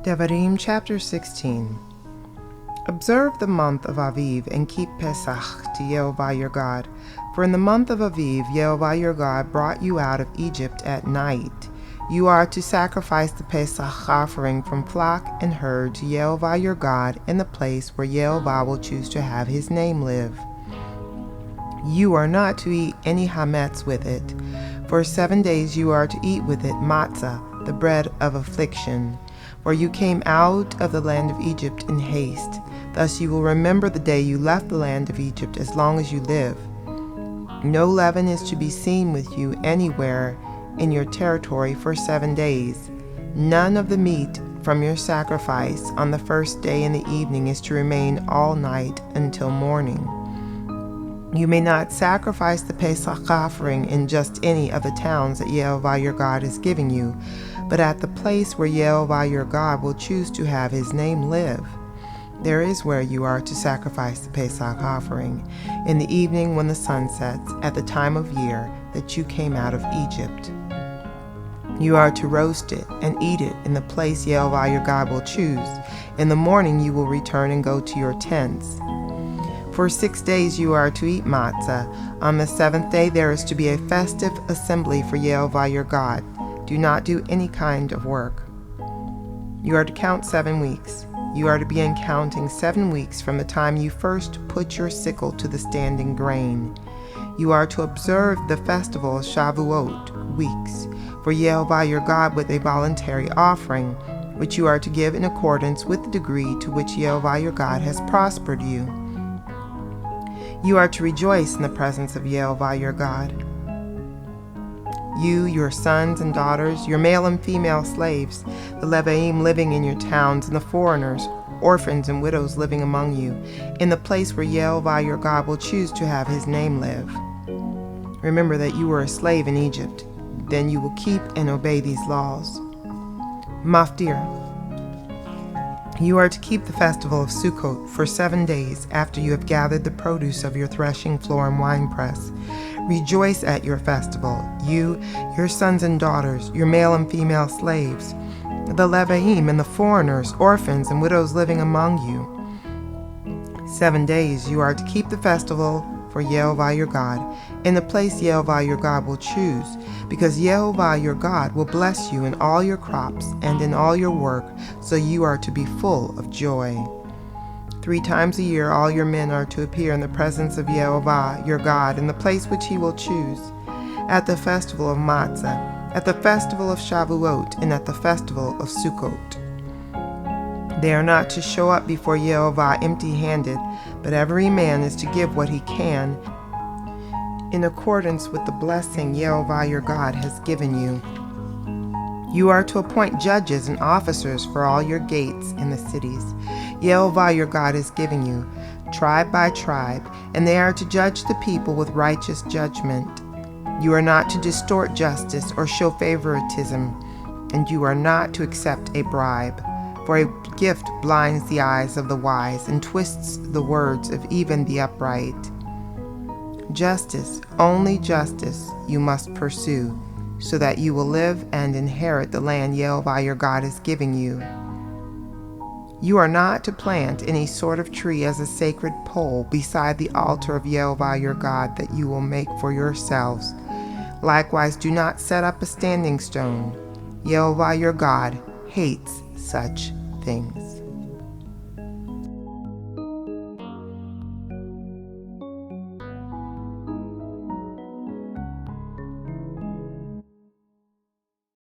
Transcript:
Devarim chapter 16. Observe the month of Aviv and keep Pesach to Yehovah your God. For in the month of Aviv, Yehovah your God brought you out of Egypt at night. You are to sacrifice the Pesach offering from flock and herd to Yehovah your God in the place where Yehovah will choose to have his name live. You are not to eat any hametz with it. For 7 days you are to eat with it matzah, the bread of affliction. For you came out of the land of Egypt in haste. Thus you will remember the day you left the land of Egypt as long as you live. No leaven is to be seen with you anywhere in your territory for 7 days. None of the meat from your sacrifice on the first day in the evening is to remain all night until morning. You may not sacrifice the Pesach offering in just any of the towns that Yehovah your God is giving you, but at the place where Yehovah your God will choose to have his name live. There is where you are to sacrifice the Pesach offering, in the evening when the sun sets, at the time of year that you came out of Egypt. You are to roast it and eat it in the place Yehovah your God will choose. In the morning you will return and go to your tents. For 6 days you are to eat matzah. On the 7th day there is to be a festive assembly for Yehovah your God. Do not do any kind of work. You are to count 7 weeks. You are to begin counting 7 weeks from the time you first put your sickle to the standing grain. You are to observe the festival of Shavuot, weeks, for Yehovah your God with a voluntary offering, which you are to give in accordance with the degree to which Yehovah your God has prospered you. You are to rejoice in the presence of Yehovah your God. You, your sons and daughters, your male and female slaves, the Leviim living in your towns, and the foreigners, orphans and widows living among you, in the place where Yehovah your God will choose to have his name live. Remember that you were a slave in Egypt. Then you will keep and obey these laws. Maftir. You are to keep the festival of Sukkot for 7 days after you have gathered the produce of your threshing floor and winepress. Rejoice at your festival, you, your sons and daughters, your male and female slaves, the Leviim and the foreigners, orphans and widows living among you. 7 days you are to keep the festival for Yehovah your God, in the place Yehovah your God will choose, because Yehovah your God will bless you in all your crops and in all your work, so you are to be full of joy. 3 times a year all your men are to appear in the presence of Yehovah your God in the place which he will choose, at the festival of Matzah, at the festival of Shavuot, and at the festival of Sukkot. They are not to show up before Yehovah empty-handed, but every man is to give what he can in accordance with the blessing Yehovah your God has given you. You are to appoint judges and officers for all your gates in the cities Yehovah your God is giving you, tribe by tribe, and they are to judge the people with righteous judgment. You are not to distort justice or show favoritism, and you are not to accept a bribe, for a gift blinds the eyes of the wise and twists the words of even the upright. Justice, only justice, you must pursue, so that you will live and inherit the land Yehovah your God is giving you. You are not to plant any sort of tree as a sacred pole beside the altar of Yehovah your God that you will make for yourselves. Likewise, do not set up a standing stone. Yehovah your God hates such things.